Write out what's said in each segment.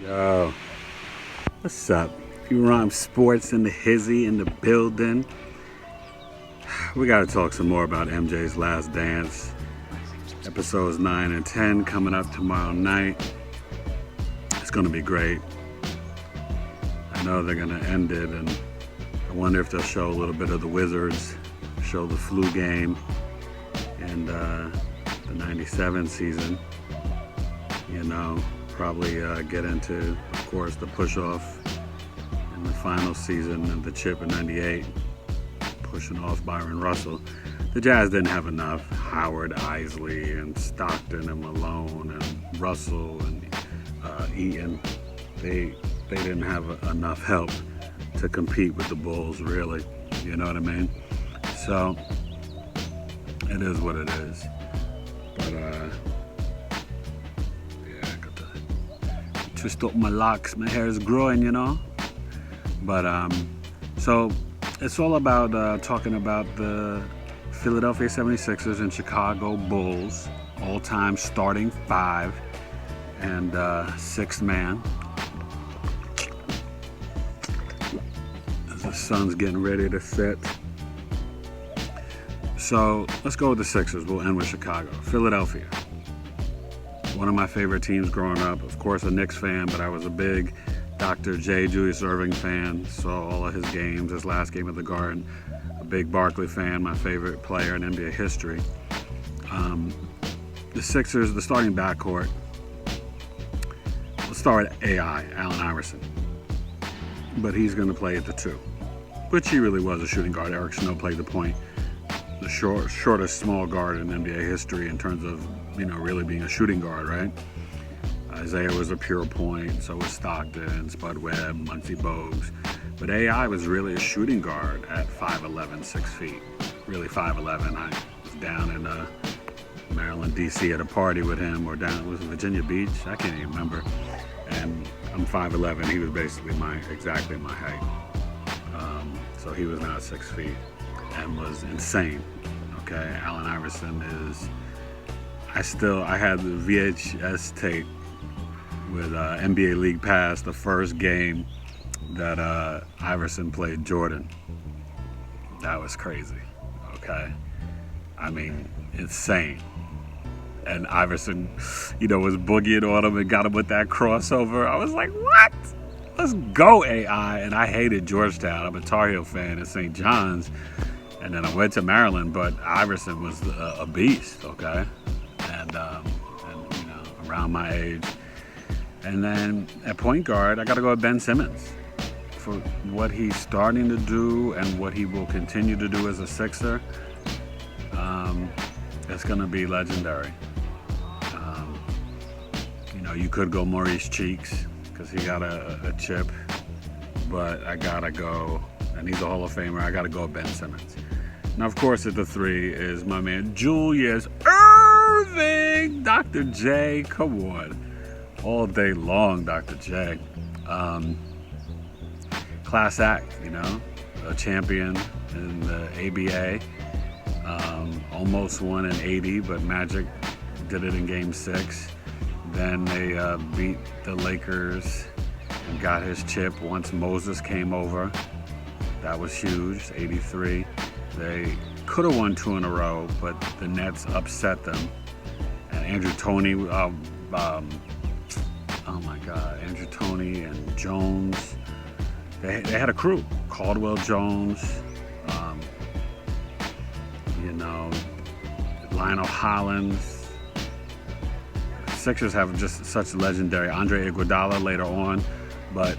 Yo, what's up? ERhymesSports in the hizzy in the building. We gotta talk some more about MJ's Last Dance. Episodes 9 and 10 coming up tomorrow night. It's gonna be great. I know they're gonna end it, and I wonder if they'll show a little bit of the Wizards, show the flu game, and the 97 season. You know, probably get into, of course, the push-off in the final season and the chip in 98, pushing off Byron Russell. The Jazz didn't have enough. Howard, Isley, and Stockton, and Malone, and Russell, and Eaton. They didn't have enough help to compete with the Bulls, really. You know what I mean? So, it is what it is. But, twist up my locks, my hair is growing, you know. But so it's all about talking about the Philadelphia 76ers and Chicago Bulls, all-time starting five and sixth man. As the sun's getting ready to set. So let's go with the Sixers. We'll end with Chicago. Philadelphia. One of my favorite teams growing up. Of course, a Knicks fan, but I was a big Dr. J. Julius Erving fan. Saw all of his games, his last game at the Garden. A big Barkley fan, my favorite player in NBA history. The Sixers, the starting backcourt. Let's start with AI, Allen Iverson. But he's going to play at the 2, which he really was a shooting guard. Eric Snow played the point. The shortest small guard in NBA history in terms of, really being a shooting guard, right? Isaiah was a pure point, so was Stockton, Spud Webb, Muncie Bogues. But AI was really a shooting guard at 5'11", 6 feet. Really 5'11". I was down in Maryland, D.C. at a party with him, or down, was it Virginia Beach? I can't even remember. And I'm 5'11". He was basically exactly my height. So he was not 6 feet and was insane. Okay, Allen Iverson is... I had the VHS tape with NBA League Pass, the first game that Iverson played Jordan. That was crazy, okay? I mean, insane. And Iverson, was boogieing on him and got him with that crossover. I was like, what? Let's go, AI. And I hated Georgetown. I'm a Tar Heel fan at St. John's. And then I went to Maryland, but Iverson was a beast, okay? And around my age. And then at point guard, I got to go with Ben Simmons for what he's starting to do and what he will continue to do as a Sixer. It's going to be legendary. You could go Maurice Cheeks because he got a chip, but I got to go, and he's a Hall of Famer, I got to go with Ben Simmons. Now, of course, at the 3 is my man Julius Erving, Dr. J. Come on. All day long, Dr. J. Class act, a champion in the ABA. Almost won in 80, but Magic did it in Game 6. Then they beat the Lakers and got his chip once Moses came over. That was huge, 83. They could have won 2 in a row, but the Nets upset them. And Andrew Toney, oh my God, Andrew Toney and Jones. They had a crew. Caldwell Jones, Lionel Hollins. Sixers have just such legendary. Andre Iguodala later on, but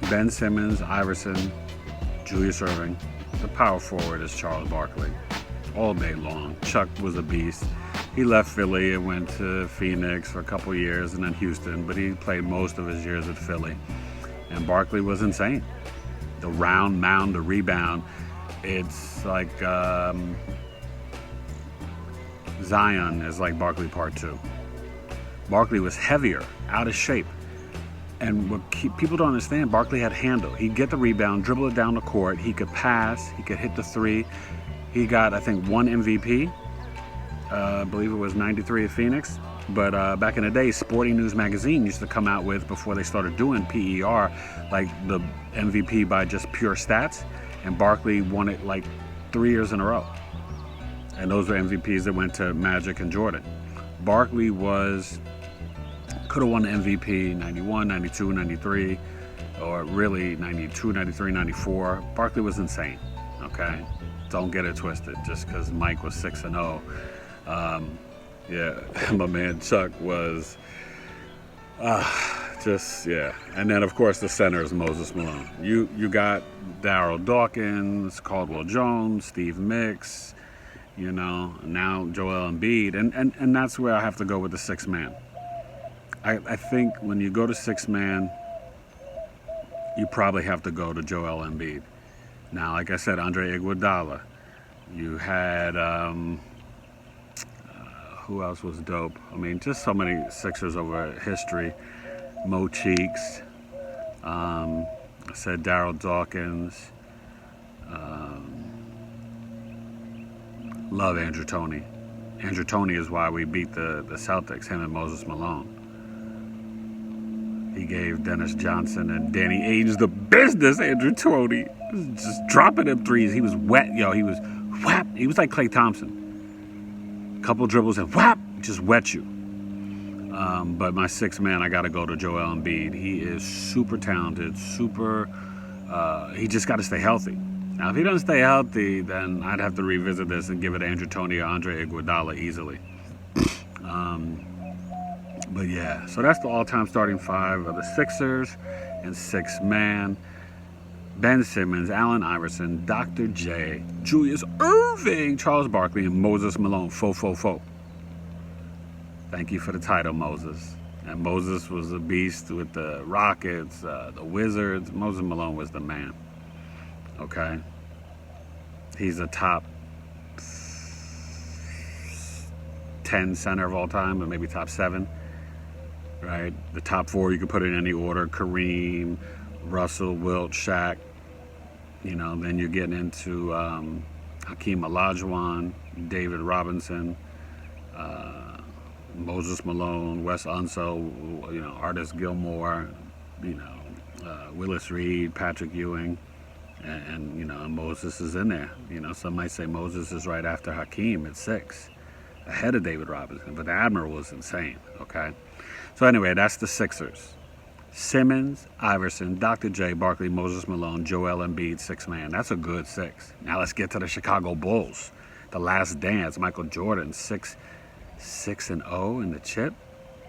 Ben Simmons, Iverson, Julius Erving. The power forward is Charles Barkley. All day long. Chuck was a beast. He left Philly and went to Phoenix for a couple years and then Houston, but he played most of his years at Philly. And Barkley was insane. The round mound, the rebound. It's like Zion is like Barkley Part 2. Barkley was heavier, out of shape. And what people don't understand, Barkley had handle. He'd get the rebound, dribble it down the court. He could pass. He could hit the 3. He got, I think, 1 MVP. I believe it was 93 at Phoenix. But back in the day, Sporting News magazine used to come out with, before they started doing PER, like the MVP by just pure stats. And Barkley won it like 3 years in a row. And those were MVPs that went to Magic and Jordan. Barkley could have won the MVP 91, 92, 93, or really 92, 93, 94. Barkley was insane, okay? Don't get it twisted just because Mike was 6-0. Yeah, my man Chuck was yeah. And then, of course, the center is Moses Malone. You got Darryl Dawkins, Caldwell Jones, Steve Mix, now Joel Embiid. And that's where I have to go with the sixth man. I think when you go to sixth man, you probably have to go to Joel Embiid. Now, like I said, Andre Iguodala. You had... who else was dope? I mean, just so many Sixers over history. Mo Cheeks. I said Darryl Dawkins. Love Andrew Toney. Andrew Toney is why we beat the Celtics, him and Moses Malone. He gave Dennis Johnson and Danny Ainge the business, Andrew Toney. Just dropping them threes. He was wet, he was whap. He was like Klay Thompson. Couple dribbles and whap, just wet you. But my sixth man, I got to go to Joel Embiid. He is super talented, he just got to stay healthy. Now, if he doesn't stay healthy, then I'd have to revisit this and give it to Andrew Toney or Andre Iguodala easily. But yeah, so that's the all-time starting five of the Sixers and sixth man. Ben Simmons, Allen Iverson, Dr. J, Julius Erving, Charles Barkley, and Moses Malone. Fo. Thank you for the title, Moses. And Moses was a beast with the Rockets, the Wizards. Moses Malone was the man. Okay? He's a top 10 center of all time, but maybe top 7. Right? The top 4 you could put in any order. Kareem, Russell, Wilt, Shaq. Then you're getting into Hakeem Olajuwon, David Robinson, Moses Malone, Wes Unseld, Artis Gilmore, Willis Reed, Patrick Ewing, and Moses is in there. Some might say Moses is right after Hakeem at 6, ahead of David Robinson, but the Admiral was insane, okay? So anyway, that's the Sixers. Simmons, Iverson, Dr. J, Barkley, Moses Malone, Joel Embiid, 6 man. That's a good 6. Now let's get to the Chicago Bulls. The Last Dance, Michael Jordan, 6-0 in the chip.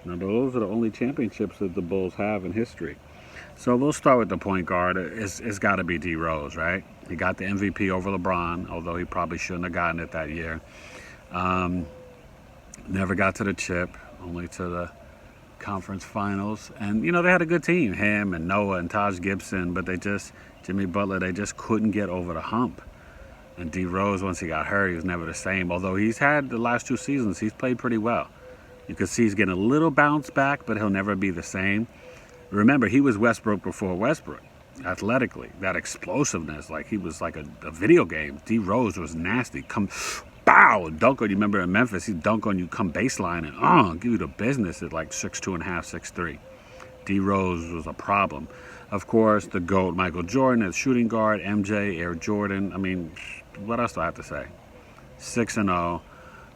Now those are the only championships that the Bulls have in history. So we'll start with the point guard. It's got to be D Rose, right? He got the MVP over LeBron, although he probably shouldn't have gotten it that year. Never got to the chip, only to the conference finals. And they had a good team, him and Noah and Taj Gibson, but Jimmy Butler, they just couldn't get over the hump. And D Rose, once he got hurt, he was never the same. Although he's had the last 2 seasons, he's played pretty well. You can see he's getting a little bounce back, but he'll never be the same. Remember, he was Westbrook before Westbrook. Athletically, that explosiveness, like he was like a video game. D Rose was nasty. Come bow, dunk on you. Remember in Memphis, he'd dunk on you, come baseline, and give you the business at like 6'2.5", 6'3". D Rose was a problem. Of course, the GOAT, Michael Jordan, as shooting guard, MJ, Air Jordan. I mean, what else do I have to say? 6-0.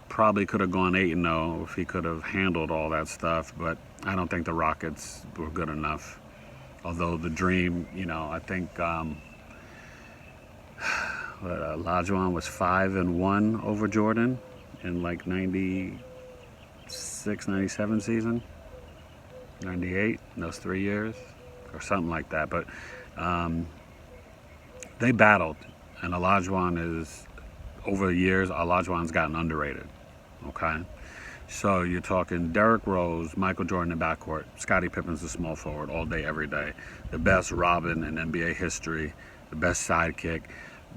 Probably could have gone 8-0 if he could have handled all that stuff, but I don't think the Rockets were good enough. Although the dream, I think Olajuwon was 5-1 over Jordan in like 96, 97 season, 98 in those 3 years or something like that. But they battled, and Olajuwon is, over the years, Olajuwon's gotten underrated. Okay, so you're talking Derrick Rose, Michael Jordan in the backcourt, Scottie Pippen's the small forward all day, every day, the best Robin in NBA history, the best sidekick.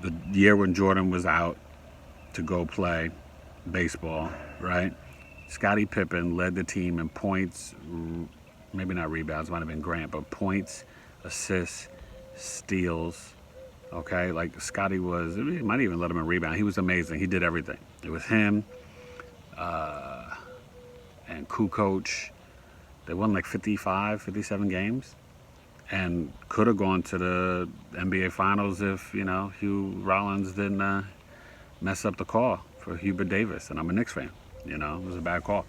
The year when Jordan was out to go play baseball, right? Scottie Pippen led the team in points, maybe not rebounds, might have been Grant, but points, assists, steals. Okay, like Scottie was, he might even let him in rebound. He was amazing. He did everything. It was him, and Kukoc. They won like 55, 57 games, and could have gone to the NBA Finals if, Hugh Rollins didn't mess up the call for Hubert Davis. And I'm a Knicks fan. It was a bad call.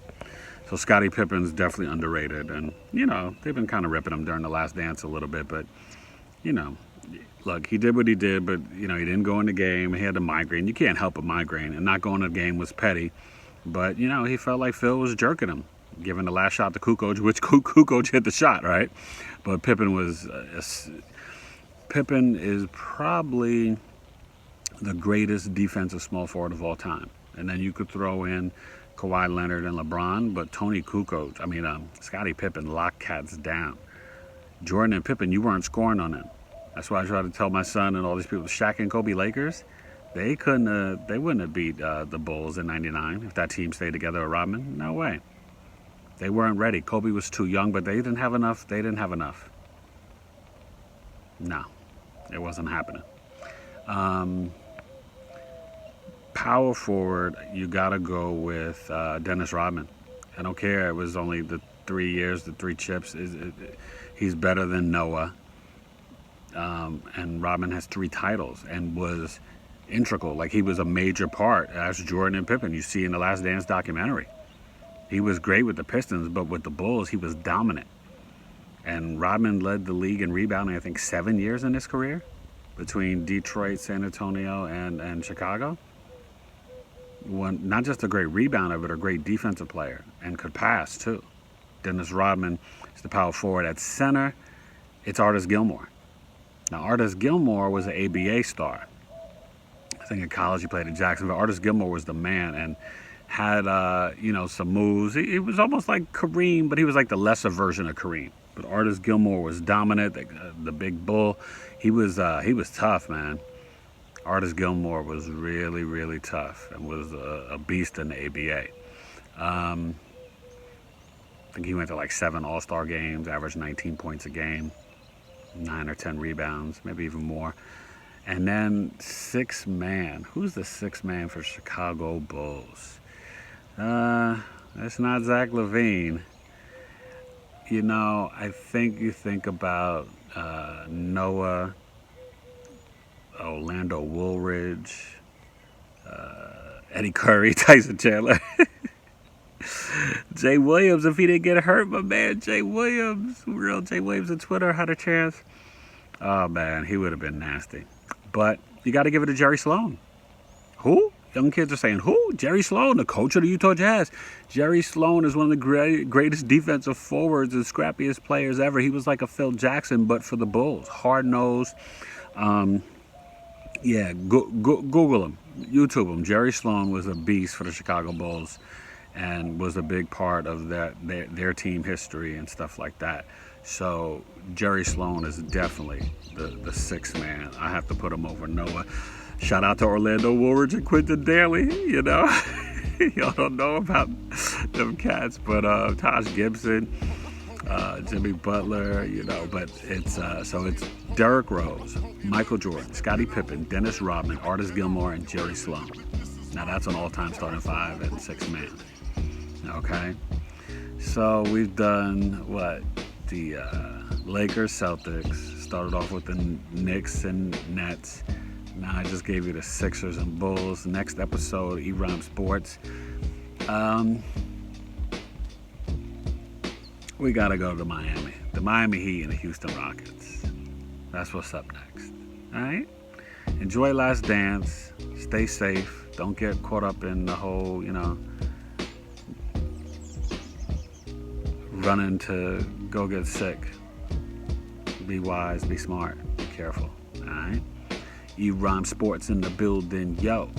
So Scottie Pippen's definitely underrated. And, they've been kind of ripping him during the Last Dance a little bit. But, look, he did what he did, but, he didn't go in the game. He had a migraine. You can't help a migraine. And not going to the game was petty. But, he felt like Phil was jerking him, giving the last shot to Kukoc, which Kukoc hit the shot, right? But Pippen is probably the greatest defensive small forward of all time. And then you could throw in Kawhi Leonard and LeBron, but Scottie Pippen locked cats down. Jordan and Pippen, you weren't scoring on them. That's why I try to tell my son and all these people, Shaq and Kobe Lakers, they wouldn't have beat the Bulls in '99 if that team stayed together with Rodman. No way. They weren't ready. Kobe was too young, but they didn't have enough. No, it wasn't happening. Power forward, you got to go with Dennis Rodman. I don't care. It was only the 3 years, the 3 chips. He's better than Noah. And Rodman has 3 titles and was integral. Like, he was a major part, as Jordan and Pippen. You see in the Last Dance documentary. He was great with the Pistons, but with the Bulls, he was dominant. And Rodman led the league in rebounding, I think, 7 years in his career between Detroit, San Antonio, and Chicago. Not just a great rebounder, but a great defensive player and could pass, too. Dennis Rodman is the power forward. At center, it's Artis Gilmore. Now, Artis Gilmore was an ABA star. I think in college he played at Jacksonville. Artis Gilmore was the man and had, some moves. He was almost like Kareem, but he was like the lesser version of Kareem. But Artis Gilmore was dominant, the big bull. He was tough, man. Artis Gilmore was really, really tough and was a beast in the ABA. I think he went to like 7 All-Star games, averaged 19 points a game, 9 or 10 rebounds, maybe even more. And then 6 man. Who's the 6 man for Chicago Bulls? It's not Zach LaVine. I think you think about Noah, Orlando Woolridge, Eddie Curry, Tyson Chandler. Jay Williams, if he didn't get hurt, my man, Jay Williams. Real Jay Williams on Twitter had a chance. Oh, man, he would have been nasty. But you got to give it to Jerry Sloan. Who? Young kids are saying, who? Jerry Sloan, the coach of the Utah Jazz. Jerry Sloan is one of the greatest defensive forwards and scrappiest players ever. He was like a Phil Jackson, but for the Bulls. Hard-nosed. Google him. YouTube him. Jerry Sloan was a beast for the Chicago Bulls and was a big part of their team history and stuff like that. So Jerry Sloan is definitely the 6th man. I have to put him over Noah. Shout out to Orlando Woolridge and Quentin Daly, Y'all don't know about them cats, but Taj Gibson, Jimmy Butler, but it's Derrick Rose, Michael Jordan, Scottie Pippen, Dennis Rodman, Artis Gilmore, and Jerry Sloan. Now that's an all-time starting 5 and 6 man. Okay? So we've done the Lakers, Celtics, started off with the Knicks and Nets. Now I just gave you the Sixers and Bulls. Next episode, ERhymesSports. We got to go to Miami. The Miami Heat and the Houston Rockets. That's what's up next. All right? Enjoy Last Dance. Stay safe. Don't get caught up in the whole, running to go get sick. Be wise. Be smart. Be careful. All right? ERhymesSports in the building, yo.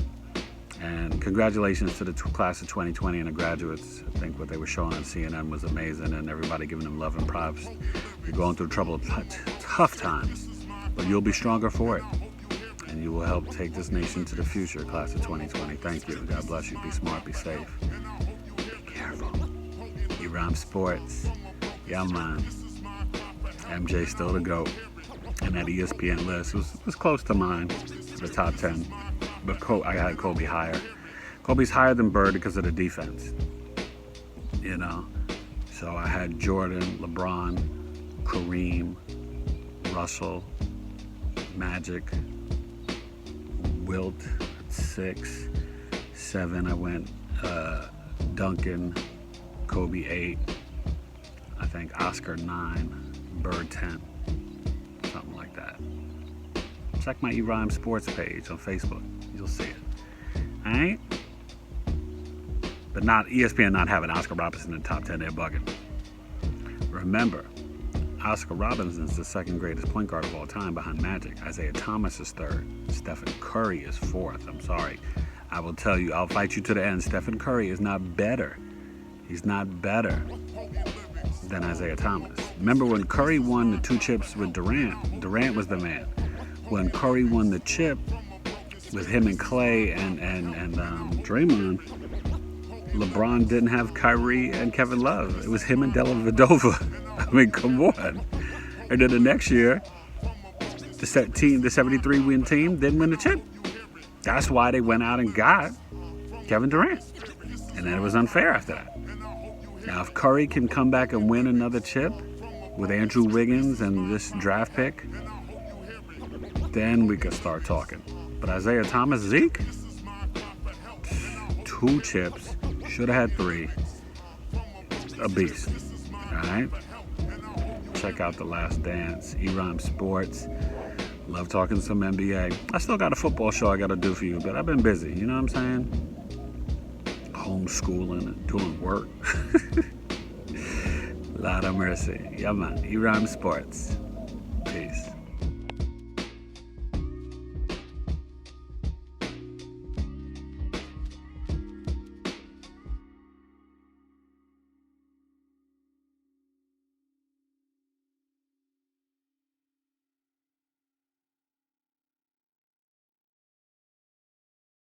And congratulations to the class of 2020 and the graduates. I think what they were showing on CNN was amazing, and everybody giving them love and props. You're going through tough times, but you'll be stronger for it. And you will help take this nation to the future, class of 2020. Thank you. God bless you. Be smart. Be safe. Be careful. ERhymesSports. Yeah, man. MJ still the GOAT. And that ESPN list was close to mine, the top 10. But I had Kobe higher. Kobe's higher than Bird because of the defense. You know, so I had Jordan, LeBron, Kareem, Russell, Magic, Wilt at 6, 7. I went Duncan, Kobe 8. I think Oscar 9, Bird 10, something like that. Check my ERhymesSports page on Facebook. You'll see it. All right. But not ESPN not having Oscar Robertson in the top 10, they're bugging. Remember, Oscar Robertson is the second greatest point guard of all time behind Magic. Isaiah Thomas is third. Stephen Curry is fourth. I'm sorry. I will tell you, I'll fight you to the end. Stephen Curry is not better. He's not better than Isaiah Thomas. Remember when Curry won the 2 chips with Durant? Durant was the man. When Curry won the chip with him and Clay and Draymond, LeBron didn't have Kyrie and Kevin Love. It was him and Dellavedova. I mean, come on. And then the next year, the 73-win team didn't win the chip. That's why they went out and got Kevin Durant. And then it was unfair after that. Now, if Curry can come back and win another chip with Andrew Wiggins and this draft pick, then we could start talking. But Isaiah Thomas, Zeke, 2 chips. Should have had 3. A beast. Alright? Check out The Last Dance. ERhymesSports. Love talking some NBA. I still got a football show I got to do for you, but I've been busy. You know what I'm saying? Homeschooling and doing work. Lord of mercy. Yeah, man. ERhymesSports. Peace.